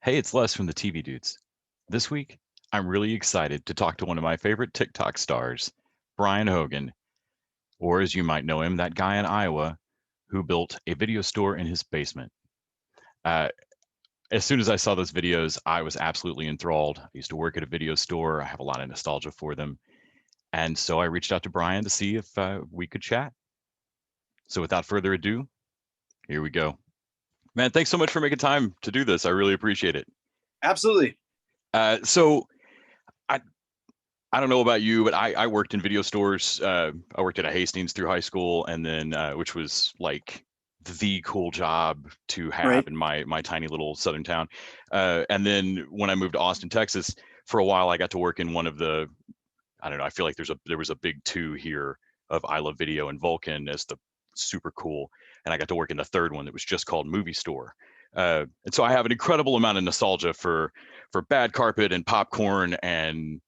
Hey, it's Les from the TV Dudes. This week, I'm really excited to talk to one of my favorite TikTok stars, Brian Hogan, or as you might know him, that guy in Iowa who built a video store in his basement. Uh, as soon as I saw those videos, I was absolutely enthralled. I used to work at a video store. I have a lot of nostalgia for them. And so I reached out to Brian to see if we could chat. So without further ado, here we go. Man, thanks so much for making time to do this. I really appreciate it. Absolutely. So I I don't know about you, but I worked in video stores. I worked at a Hastings through high school, and then which was like the cool job to have Right. in my tiny little southern town. And then when I moved to Austin, Texas, for a while, I got to work in one of the, I don't know. I feel like there was a big two here of I Love Video and Vulcan as the super cool, and I got to work in the third one that was just called Movie Store. And so I have an incredible amount of nostalgia for bad carpet and popcorn and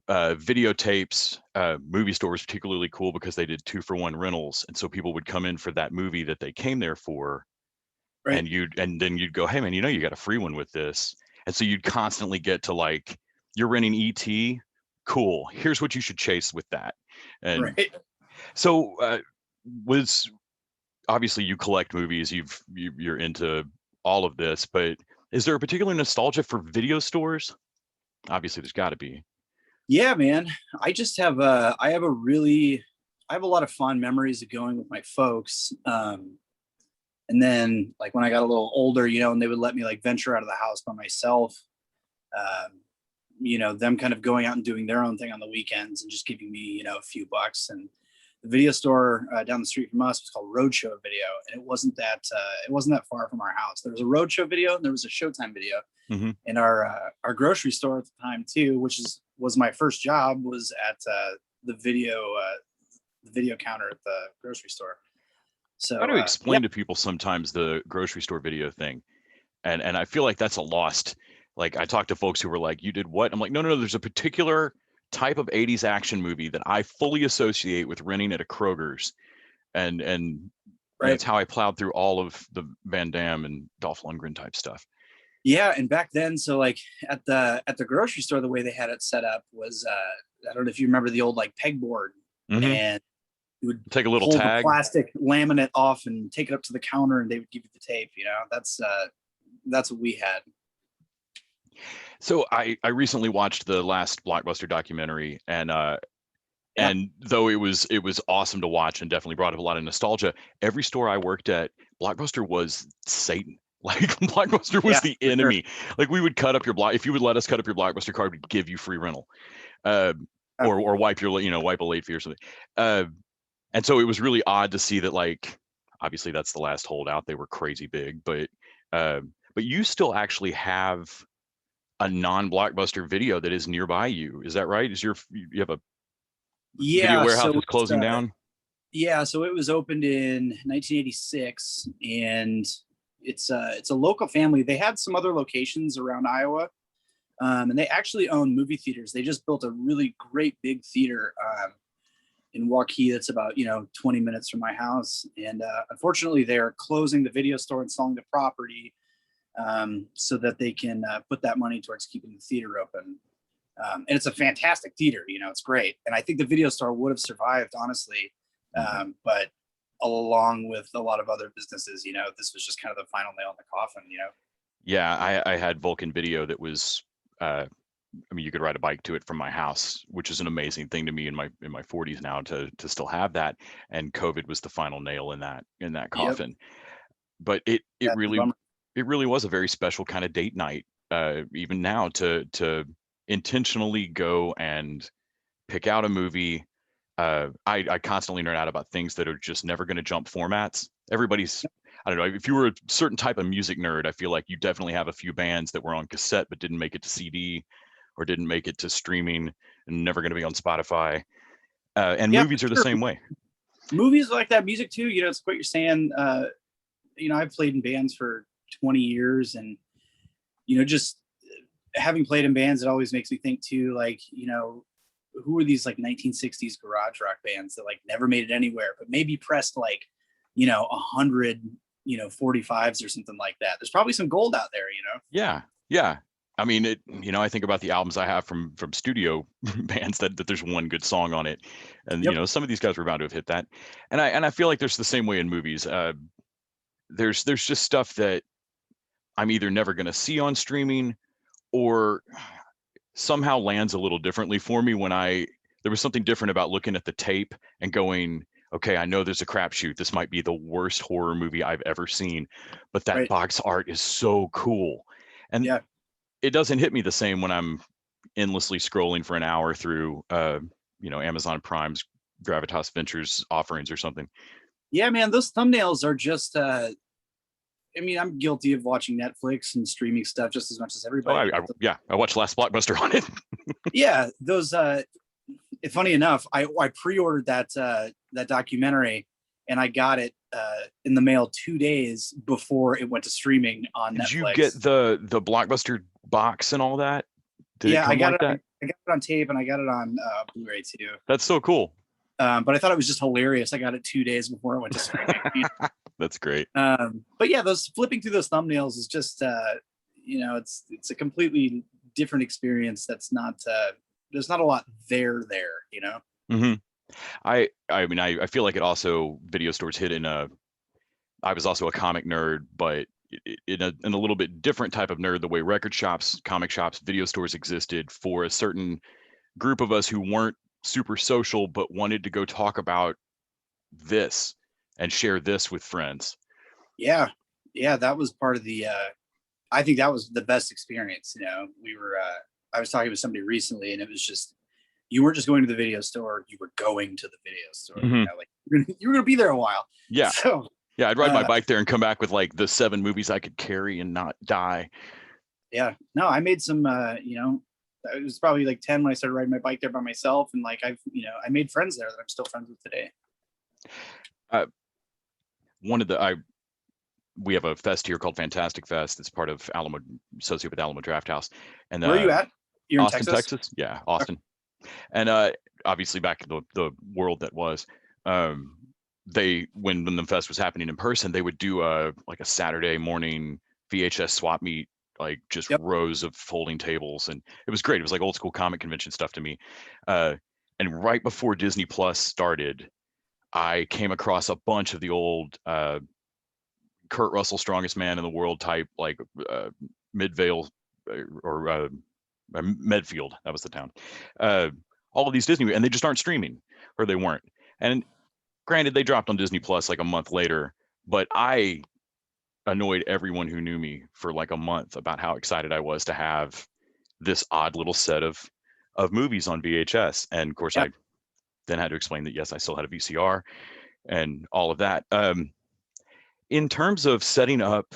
videotapes. Movie store was particularly cool because they did 2-for-1 rentals, and so people would come in for that movie that they came there for, Right. and then you'd go, hey man, you got a free one with this, and so you'd constantly get to like, you're renting ET, cool. Here's what you should chase with that, and Right. so was obviously you collect movies, you're into all of this, but is there a particular nostalgia for video stores? Obviously, there's got to be. Yeah, man. I just have I have a lot of fond memories of going with my folks. And then like when I got a little older, and they would let me like venture out of the house by myself. Um, them kind of going out and doing their own thing on the weekends and just giving me, a few bucks. And the video store down the street from us was called Roadshow Video, and it wasn't that far from our house. There was a Roadshow Video and there was a Showtime Video. Mm-hmm. And our grocery store at the time too, was my first job, was at the video counter at the grocery store. Try So to yeah. explain to people sometimes the grocery store video thing, and I feel like that's a lost. Like I talk to folks who were like, "You did what?" I'm like, "No, no, no. There's a particular type of '80s action movie that I fully associate with renting at a Kroger's, and Right. it's how I plowed through all of the Van Damme and Dolph Lundgren type stuff." Yeah, and back then, so like at the grocery store, the way they had it set up was I don't know if you remember the old like pegboard, Mm-hmm. and you would Take a little pull the tag. plastic laminate off and take it up to the counter, and they would give you the tape. That's what we had. So I recently watched the last Blockbuster documentary, Yeah. and though it was awesome to watch and definitely brought up a lot of nostalgia, every store I worked at, Blockbuster was Satan. Like Blockbuster was Yeah, the for sure. enemy. Like we would cut up your block, if you would let us cut up your Blockbuster card, we'd give you free rental, uh, Uh, or wipe your wipe a late fee or something. Uh, and so it was really odd to see that, like, obviously that's the last holdout. They were crazy big, but you still actually have a non-Blockbuster video that is nearby you. Is that right? You have a video yeah, warehouse so that's it's, closing down? yeah, so it was opened in 1986, and it's a local family. They had some other locations around Iowa, and they actually own movie theaters. They just built a really great big theater in Waukee that's about 20 minutes from my house. And unfortunately, they're closing the video store and selling the property, so that they can put that money towards keeping the theater open. And it's a fantastic theater. It's great, and I think the video store would have survived, honestly. Mhm. But along with a lot of other businesses, this was just kind of the final nail in the coffin. Yeah, I had Vulcan Video that was, I mean, you could ride a bike to it from my house, which is an amazing thing to me in my 40s now to still have that. And COVID was the final nail in that Yep. coffin. But it That's a really bummer. it really was a very special kind of date night. Even now to intentionally go and pick out a movie. I constantly nerd out about things that are just never going to jump formats. Everybody's, I don't know, if you were a certain type of music nerd, I feel like you definitely have a few bands that were on cassette but didn't make it to CD or didn't make it to streaming and never going to be on Spotify. And Yeah, for movies are the sure. same way. Movies like that, music too. It's what you're saying. I've played in bands for 20 years, and just having played in bands, it always makes me think too, like, who are these like 1960s garage rock bands that like never made it anywhere, but maybe pressed like, 100, 45s or something like that. There's probably some gold out there. Yeah. Yeah. I mean, I think about the albums I have from studio bands that there's one good song on it. And, Yep. some of these guys were bound to have hit that. And I feel like there's the same way in movies. There's just stuff that I'm either never going to see on streaming or somehow lands a little differently for me there was something different about looking at the tape and going, okay, I know there's a crapshoot. This might be the worst horror movie I've ever seen, but that Right. box art is so cool. And Yeah. it doesn't hit me the same when I'm endlessly scrolling for an hour through, Amazon Prime's Gravitas Ventures offerings or something. Yeah, man, those thumbnails are just I mean, I'm guilty of watching Netflix and streaming stuff just as much as Oh, everybody. I watched Last Blockbuster on it. Yeah, those funny enough, I pre-ordered that documentary and I got it in the mail 2 days before it went to streaming on Did you get Netflix. the Blockbuster box and all that? Did it Yeah, come like that? I got it on tape and I got it on Blu-ray too. That's so cool. But I thought it was just hilarious. I got it 2 days before it went to streaming. That's great. But yeah, those flipping through those thumbnails is just it's a completely different experience. That's not there's not a lot there. Mm-hmm. I mean, I feel like it also video stores hit in I was also a comic nerd, but in a little bit different type of nerd, the way record shops, comic shops, video stores existed for a certain group of us who weren't super social, but wanted to go talk about this and share this with friends. Yeah, that was part of the. I think that was the best experience. We were. I was talking with somebody recently, and it was just you weren't just going to the video store; you were going to the video store. Mm-hmm. Like you were going to be there a while. Yeah. So yeah, I'd ride my bike there and come back with like the 7 movies I could carry and not die. Yeah. No, I made some. It was probably like 10 when I started riding my bike there by myself, and like I made friends there that I'm still friends with today. We have a fest here called Fantastic Fest. It's part of Alamo, associated with Alamo Draft House. And where are you at? You're Austin, in Texas? Yeah, Austin. Okay. And obviously back in the world that was, when the fest was happening in person, they would do like a Saturday morning VHS swap meet, like just rows of folding tables, and it was great. It was like old school comic convention stuff to me. And right before Disney Plus started, I came across a bunch of the old Kurt Russell, Strongest Man in the World type, like Midvale or Medfield, that was the town. All of these Disney, and they just aren't streaming, or they weren't. And granted, they dropped on Disney Plus like a month later, but I annoyed everyone who knew me for like a month about how excited I was to have this odd little set of movies on VHS. And of course, I then had to explain that yes, I still had a VCR and all of that. In terms of setting up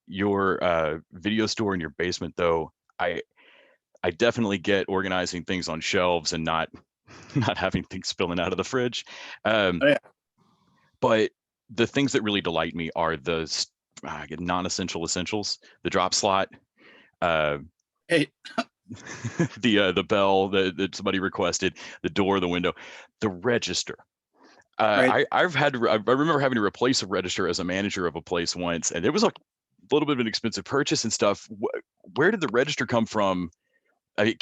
your video store in your basement, though, I definitely get organizing things on shelves and not having things spilling out of the fridge. But the things that really delight me are the non-essential essentials, the drop slot, the bell that somebody requested, the door, the window, the register. Right. I remember having to replace a register as a manager of a place once, and it was a little bit of an expensive purchase and stuff. Where did the register come from? I'm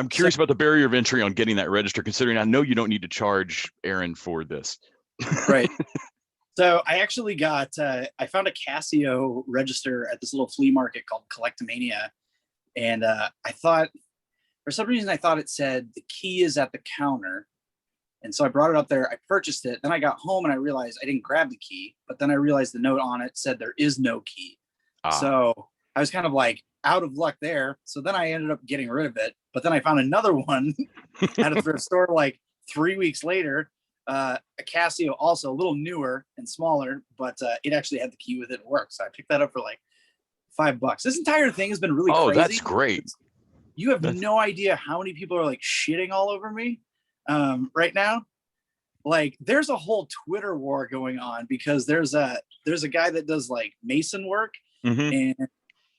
curious about the barrier of entry on getting that register, considering I know you don't need to charge Aaron for this. Right. So I actually I found a Casio register at this little flea market called Collectomania. And I thought, for some reason, I thought it said the key is at the counter. And so I brought it up there. I purchased it. Then I got home and I realized I didn't grab the key. But then I realized the note on it said there is no key. So I was kind of like out of luck there. So then I ended up getting rid of it. But then I found another one at a thrift store like 3 weeks later. A Casio, also a little newer and smaller, but it actually had the key with it. It worked. So I picked that up for like $5. This entire thing has been really crazy. Oh, that's great. You have no idea how many people are like shitting all over me right now. Like there's a whole Twitter war going on because there's a guy that does like mason work, and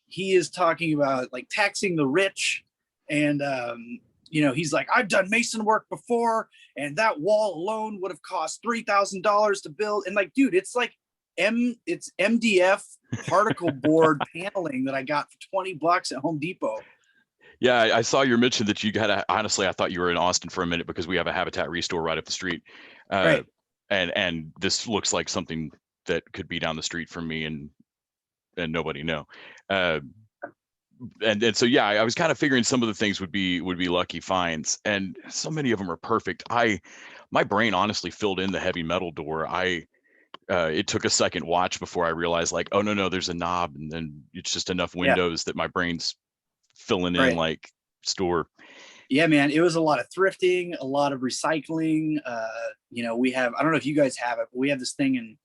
he is talking about like taxing the rich, and he's like, I've done mason work before, and that wall alone would have cost $3,000 to build. And like, dude, it's like it's MDF particle board paneling that I got for $20 at Home Depot. Yeah, I saw your mention that you got a, honestly, I thought you were in Austin for a minute because we have a Habitat Restore right up the street. Right. And this looks like something that could be down the street from me and nobody know. And so yeah, I was kind of figuring some of the things would be lucky finds, and so many of them are perfect. My brain honestly filled in the heavy metal door. It took a second watch before I realized, like, oh no, there's a knob, and then it's just enough windows that my brain's filling in Right. like store. Yeah, man, it was a lot of thrifting, a lot of recycling. We have, I don't know if you guys have it, but we have this thing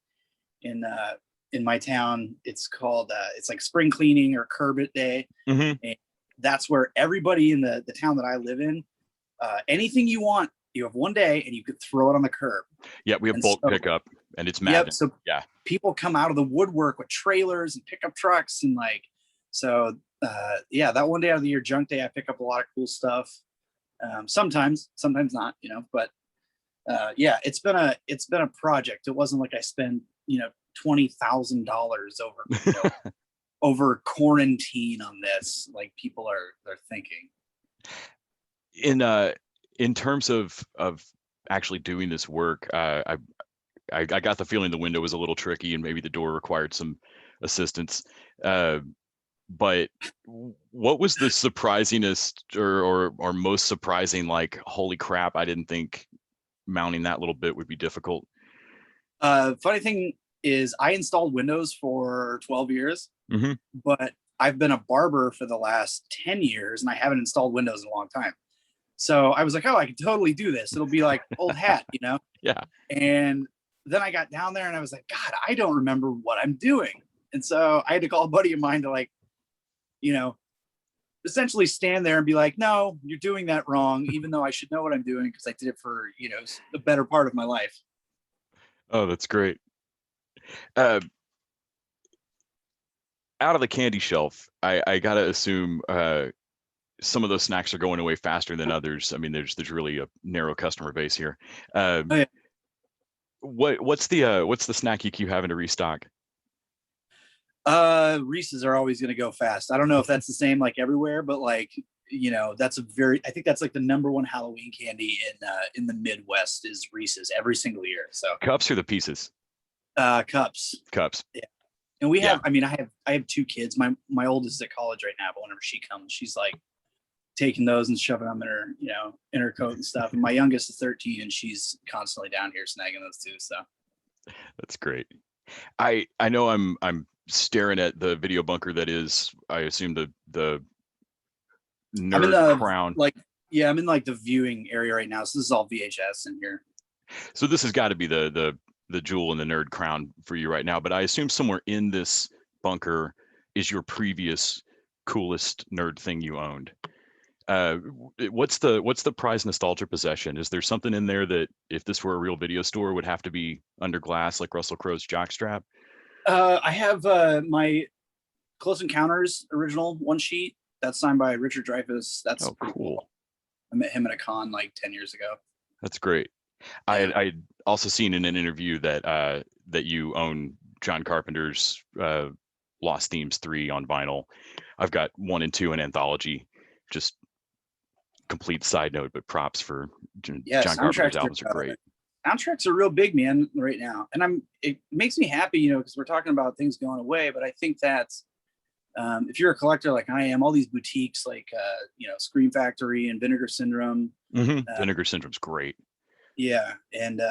in my town. It's called it's like spring cleaning or curb it day. Mm-hmm. And that's where everybody in the town that I live in, anything you want, you have one day and you could throw it on the curb. Yeah, we have And bulk so, pickup, and it's mad. Yep. So yeah, people come out of the woodwork with trailers and pickup trucks and like, so yeah, that one day out of the year, junk day, I pick up a lot of cool stuff. Sometimes not, but yeah, it's been a project. It wasn't like I spent, $20,000 over, over quarantine on this, like people are thinking. In terms of actually doing this work, I got the feeling the window was a little tricky and maybe the door required some assistance. But what was the surprisingest or most surprising, like, holy crap, I didn't think mounting that little bit would be difficult? Funny thing is I installed windows for 12 years, Mm-hmm. but I've been a barber for the last 10 years and I haven't installed windows in a long time. So I was like, oh, I can totally do this. It'll be like old hat, Yeah. And then I got down there and I was like, God, I don't remember what I'm doing. And so I had to call a buddy of mine to, like, essentially stand there and be like, no, you're doing that wrong, even though I should know what I'm doing because I did it for, the better part of my life. Oh, that's great. Out of the candy shelf, I gotta assume some of those snacks are going away faster than others. I mean, there's really a narrow customer base here. Oh, yeah. What's the snack you keep having to restock? Reese's are always going to go fast. I don't know if that's the same like everywhere, but like, I think that's like the number one Halloween candy in the Midwest is Reese's every single year. So Cups or the pieces? Cups. Yeah. And we have, I have two kids. My oldest is at college right now, but whenever she comes, she's like taking those and shoving them in her, in her coat and stuff. And my youngest is 13 and she's constantly down here snagging those too. So that's great. I know I'm staring at the video bunker that is, I assume, the nerd crown. I'm in like the viewing area right now. So this is all VHS in here. So this has got to be the jewel in the nerd crown for you right now. But I assume somewhere in this bunker is your previous coolest nerd thing you owned. What's the prized nostalgia possession? Is there something in there that, if this were a real video store, would have to be under glass, like Russell Crowe's jockstrap? I have my Close Encounters original one sheet that's signed by Richard Dreyfuss. That's cool. I met him at a con like 10 years ago. That's great. Yeah. I also seen in an interview that you own John Carpenter's Lost Themes 3 on vinyl. I've got 1 and 2 in anthology. Just complete side note, but props for John Carpenter's albums are great. Soundtracks are real big, man, right now. And it makes me happy, because we're talking about things going away, but I think that's, if you're a collector like I am, all these boutiques like, Scream Factory and Vinegar Syndrome. Mm-hmm. Vinegar Syndrome's great. Yeah. And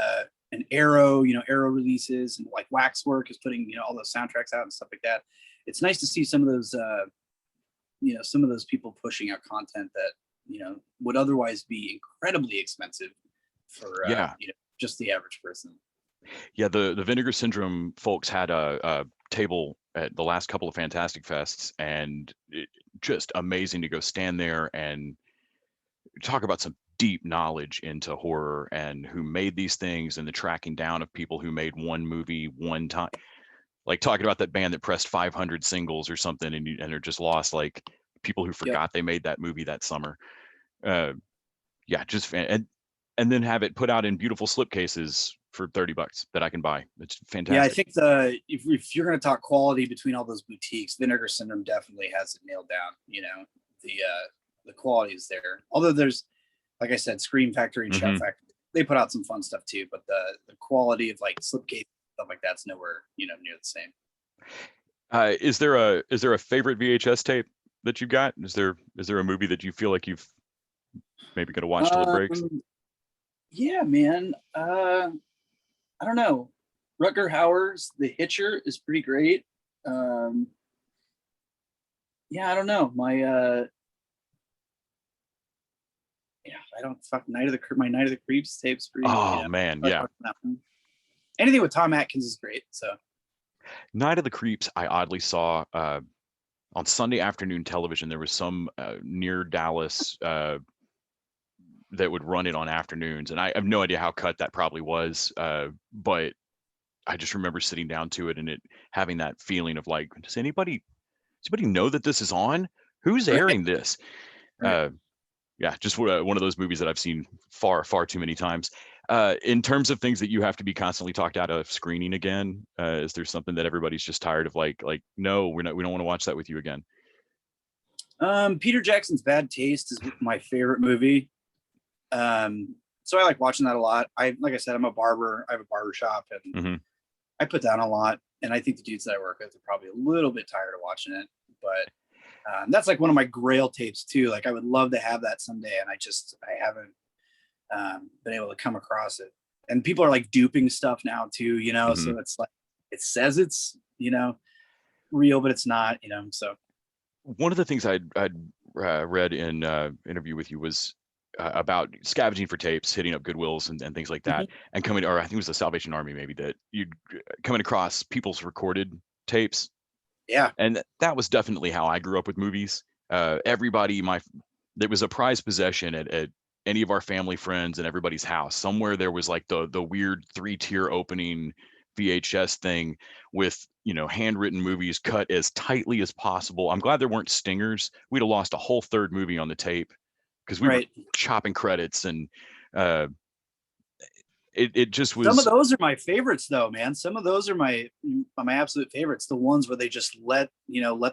Arrow, Arrow releases, and like Waxwork is putting, all those soundtracks out and stuff like that. It's nice to see some of those, some of those people pushing out content that, would otherwise be incredibly expensive for, just the average person. Yeah, the Vinegar Syndrome folks had a table at the last couple of Fantastic Fests, and just amazing to go stand there and talk about some deep knowledge into horror and who made these things and the tracking down of people who made one movie one time. Like talking about that band that pressed 500 singles or something and are just lost, like people who forgot they made that movie that summer. Yeah, just and then have it put out in beautiful slipcases for $30 that I can buy. It's Yeah, I fantastic. think if you're going to talk quality between all those boutiques, Vinegar Syndrome definitely has it nailed down. The quality is there. Although there's, like I said, Scream Factory and Shout Hmm. Factory, they put out some fun stuff too. But the quality of like slipcase stuff like that's nowhere near the same. Is there a favorite VHS tape that you got? Is there a movie that you feel like you've maybe got to watch till it breaks? Yeah, man. I don't know. Rutger Hauer's The Hitcher is pretty great. Um, yeah, I don't know. I don't fuck my Night of the Creeps tape's pretty. Oh man, yeah. Anything with Tom Atkins is great. So Night of the Creeps, I oddly saw on Sunday afternoon television. There was some near Dallas that would run it on afternoons, and I have no idea how cut that probably was, but I just remember sitting down to it and it having that feeling of like, does anybody know that this is on? Who's right, airing this? right. Yeah, just one of those movies that I've seen far too many times. In terms of things that you have to be constantly talked out of screening again, is there something that everybody's just tired of? Like, no, we don't want to watch that with you again. Peter Jackson's Bad Taste is my favorite movie. So I like watching that a lot. Like I said, I'm a barber. I have a barber shop, and Hmm. I put down a lot. And I think the dudes that I work with are probably a little bit tired of watching it. But that's like one of my grail tapes too. Like I would love to have that someday, and I haven't been able to come across it. And people are like duping stuff now too, Hmm. so it's like it says it's real, but it's not, so One of the things I'd read in interview with you was about scavenging for tapes, hitting up Goodwills and things like that, Mhm. and coming, or I think it was the Salvation Army maybe, that you'd coming across people's recorded tapes. Yeah, And that was definitely how I grew up with movies. Everybody, there was a prized possession at any of our family friends and everybody's house. Somewhere there was like the weird 3-tier opening VHS thing with handwritten movies cut as tightly as possible. I'm glad there weren't stingers. We'd have lost a whole third movie on the tape because we were right. chopping credits, and uh, it just Some of was. those are my favorites though, man. Some of those are my absolute favorites. The ones where they just let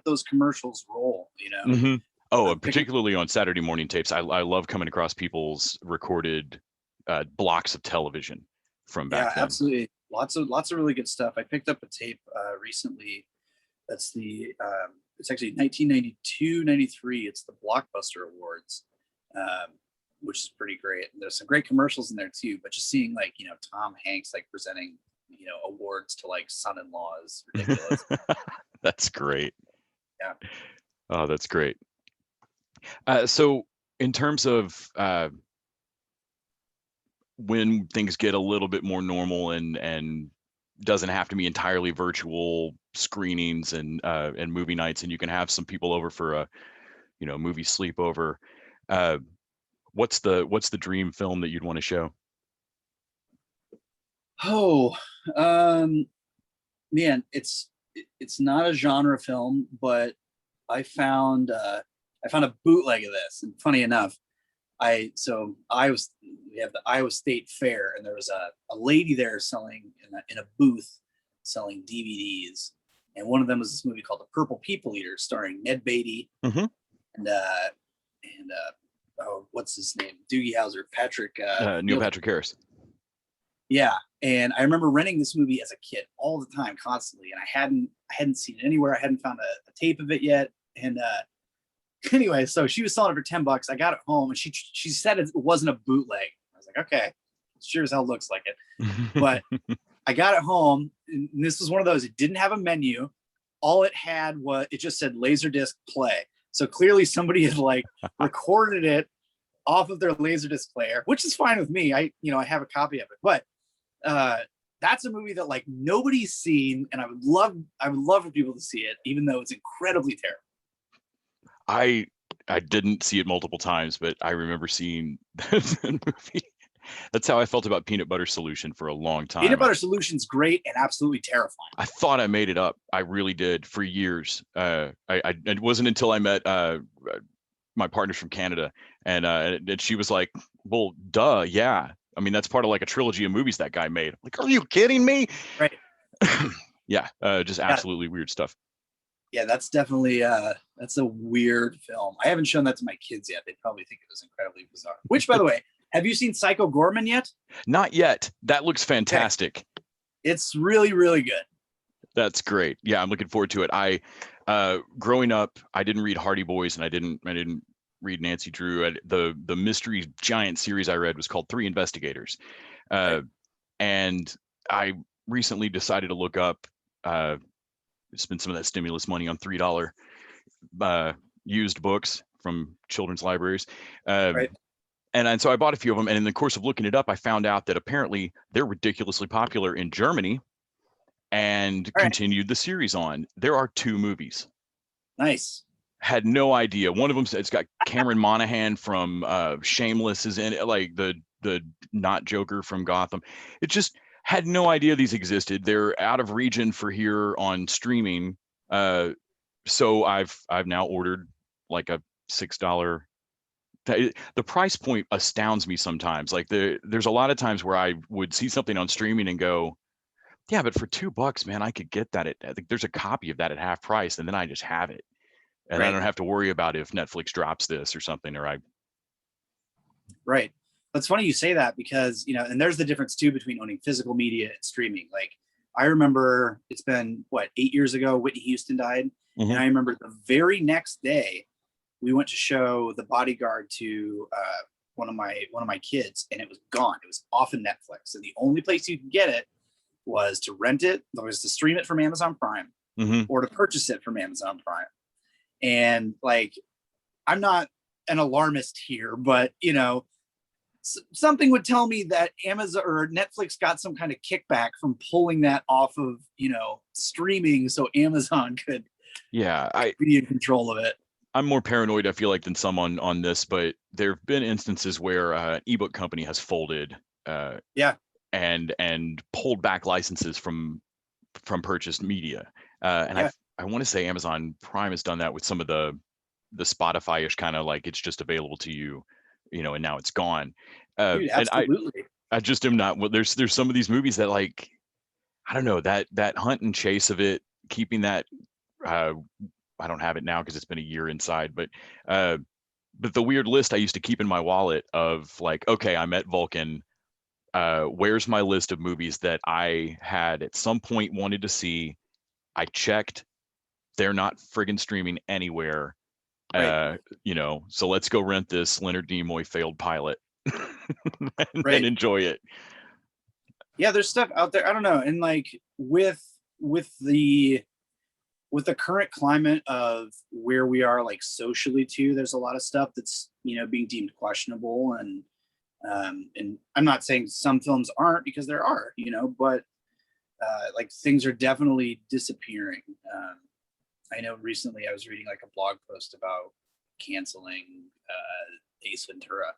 those commercials roll, Hmm. Oh, pick 'em. particularly on Saturday morning tapes, I love coming across people's recorded blocks of television from back Yeah, then. absolutely. Lots of really good stuff. I picked up a tape recently. That's it's actually 1992, 93. It's the Blockbuster Awards, um, which is pretty great. And there's some great commercials in there too. But just seeing like Tom Hanks like presenting awards to like son-in-law is ridiculous. That's great. Yeah. Oh, that's great. So, in terms of when things get a little bit more normal and doesn't have to be entirely virtual screenings and movie nights, and you can have some people over for a movie sleepover. Uh, what's the dream film that you'd want to show? Oh, man, it's not a genre film, but I found a bootleg of this, and funny enough, we have the Iowa State Fair, and there was a lady there selling in a booth selling DVDs, and one of them was this movie called The Purple People Eater, starring Ned Beatty Hmm. and oh, what's his name, Doogie Howser, Patrick Neil Patrick Harris. yeah. And I remember renting this movie as a kid all the time, constantly, and I hadn't seen it anywhere. I hadn't found a tape of it yet, and anyway, so she was selling it for $10. I got it home, and she said it wasn't a bootleg. I was like, okay, sure as hell looks like it. But I got it home, and this was one of those. It didn't have a menu. All it had was it just said Laserdisc play. So clearly somebody had like recorded it off of their Laserdisc player, which is fine with me. I have a copy of it, but uh, that's a movie that like nobody's seen, and I would love for people to see it, even though it's incredibly terrible. I didn't see it multiple times, but I remember seeing that movie. That's how I felt about Peanut Butter Solution for a long Peanut time. Butter Solution's great and absolutely terrifying. I thought I made it up. I really did for years. It wasn't until I met my partners from Canada, and she was like, "Well, duh, yeah." I mean, that's part of like a trilogy of movies that guy made. Like, are you kidding me? Right. Yeah, just Yeah. absolutely weird stuff. Yeah, that's definitely that's a weird film. I haven't shown that to my kids yet. They probably think it was incredibly bizarre. Which, by the way, have you seen Psycho Gorman yet? Not yet. That looks Okay. fantastic. It's really, really good. That's great. Yeah, I'm looking forward to it. I growing up, I didn't read Hardy Boys and I didn't read Nancy Drew. The mystery giant series I read was called Three Investigators. Right. And I recently decided to look up spend some of that stimulus money on $3 used books from children's libraries. Right. And so I bought a few of them. And in the course of looking it up, I found out that apparently they're ridiculously popular in Germany and All right. continued the series on. There are 2 movies. Nice. Had no idea. One of them, it's got Cameron Monaghan from Shameless is in it, like the not Joker from Gotham. It just had no idea these existed. They're out of region for here on streaming. So I've now ordered like a $6. The price point astounds me sometimes. Like there's a lot of times where I would see something on streaming and go, yeah, but for $2, man, I could get that. I think there's a copy of that at half price, and then I just have it, and I Right. don't have to worry about if Netflix drops this or something, or I. Right. It's funny you say that because, and there's the difference too between owning physical media and streaming. Like I remember it's been 8 years ago, Whitney Houston died. Mhm. And I remember the very next day we went to show The Bodyguard to one of my kids, and it was gone. It was off of Netflix. And the only place you could get it was to rent it, was to stream it from Amazon Prime, or to purchase it from Amazon Prime. And like, I'm not an alarmist here, but something would tell me that Amazon or Netflix got some kind of kickback from pulling that off of streaming, so Amazon could be in control of it. I'm more paranoid, I feel like, than some on this, but there have been instances where an ebook company has folded and pulled back licenses from purchased media. And I want to say Amazon Prime has done that with some of the Spotify-ish kind of, like it's just available to you, and now it's gone. Dude, And absolutely. I just am not. Well, there's some of these movies that, like, I don't know, that hunt and chase of it, keeping that. I don't have it now because it's been a year inside, but the weird list I used to keep in my wallet of like, okay, I'm at Vulcan. Where's my list of movies that I had at some point wanted to see? I checked. They're not friggin' streaming anywhere. Right. So let's go rent this Leonard Nimoy failed pilot and Right. enjoy it. Yeah, there's stuff out there. I don't know. And like with the current climate of where we are, like socially too, there's a lot of stuff that's being deemed questionable, and I'm not saying some films aren't, because there are, but like things are definitely disappearing. I know recently I was reading like a blog post about canceling Ace Ventura,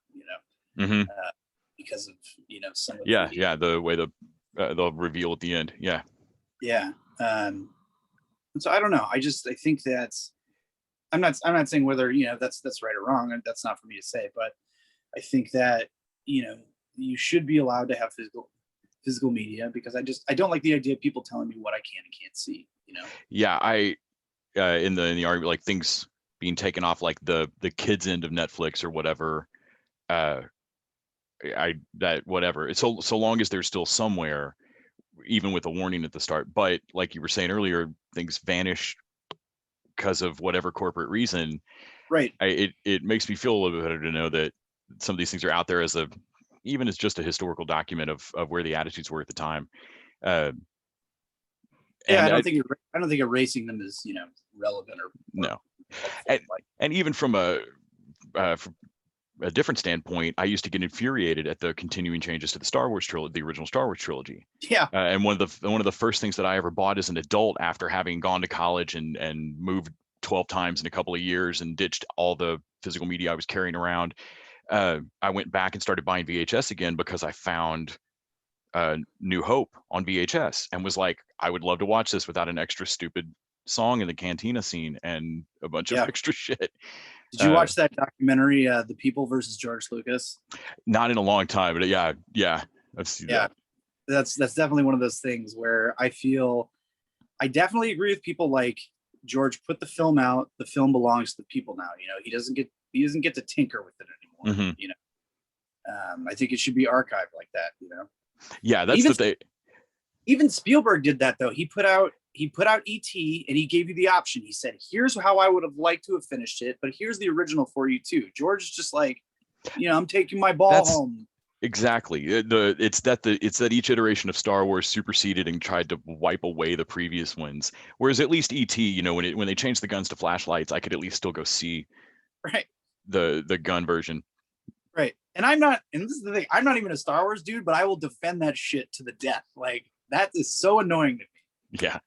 because of some of the way they'll reveal at the end. Yeah. So I don't know. I think that's, I'm not saying whether that's right or wrong, and that's not for me to say, but I think that you should be allowed to have physical media, because I don't like the idea of people telling me what I can and can't see. I in the argument, like things being taken off, like the kids end of Netflix or whatever. Whatever. It's so long as there's still somewhere, even with a warning at the start. But like you were saying earlier, things vanish because of whatever corporate reason. Right. It makes me feel a little bit better to know that some of these things are out there even as just a historical document of where the attitudes were at the time. I don't think erasing them is relevant or no. And even from from a different standpoint, I used to get infuriated at the continuing changes to the Star Wars trilogy, the original Star Wars trilogy. Yeah. And one of the first things that I ever bought as an adult, after having gone to college and moved 12 times in a couple of years and ditched all the physical media I was carrying around, I went back and started buying VHS again, because I found New Hope on VHS and was like, I would love to watch this without an extra stupid song in the cantina scene and a bunch of extra shit. Did you watch that documentary, The People versus George Lucas? Not in a long time, but yeah, I've seen that. That's definitely one of those things where I definitely agree with people like George put the film out. The film belongs to the people now. He doesn't get to tinker with it anymore. I think it should be archived like that. Yeah, that's the thing. Even Spielberg did that though. He put out E.T. and he gave you the option. He said, "Here's how I would have liked to have finished it, but here's the original for you too." George is just like, I'm taking my ball home. Exactly. It's that each iteration of Star Wars superseded and tried to wipe away the previous ones. Whereas at least E.T., when they changed the guns to flashlights, I could at least still go see the gun version. Right. And this is the thing, I'm not even a Star Wars dude, but I will defend that shit to the death. Like, that is so annoying to me. Yeah.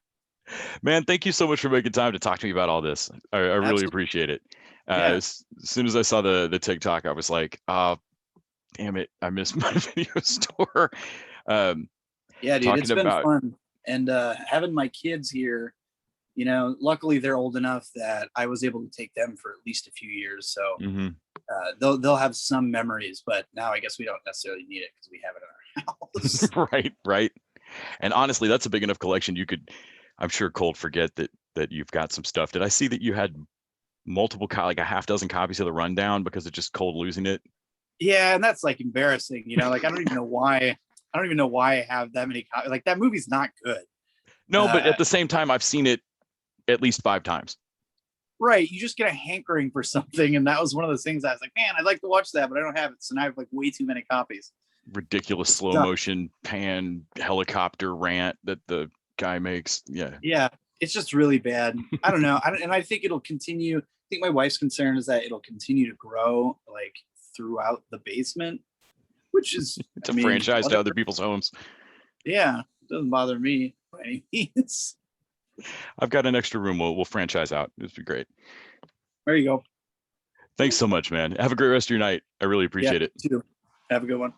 Man, thank you so much for making time to talk to me about all this. I really appreciate it. As soon as I saw the TikTok, I was like, damn it, I missed my video store. Yeah, dude, it's been fun. And having my kids here, luckily they're old enough that I was able to take them for at least a few years. So they'll have some memories, but now I guess we don't necessarily need it because we have it in our house. Right. And honestly, that's a big enough collection. You could, I'm sure Colt forget that you've got some stuff. Did I see that you had multiple, like a half dozen copies of the Rundown because of just Colt losing it? Yeah, and that's like embarrassing. Like I don't even know why. I don't even know why I have that many copies. Like, that movie's not good. No, but at the same time, I've seen it at least 5 times. Right. You just get a hankering for something, and that was one of those things I was like, man, I'd like to watch that, but I don't have it. So now I have like way too many copies. Ridiculous slow motion pan helicopter rant that the guy makes. Yeah, it's just really bad. I don't know. And I think it'll continue. I think my wife's concern is that it'll continue to grow like throughout the basement, which is it's a franchise to other people's homes. Yeah, it doesn't bother me by any means. I've got an extra room. We'll franchise out. This would be great. There you go. Thanks so much, man. Have a great rest of your night. I really appreciate it. You too. Have a good one.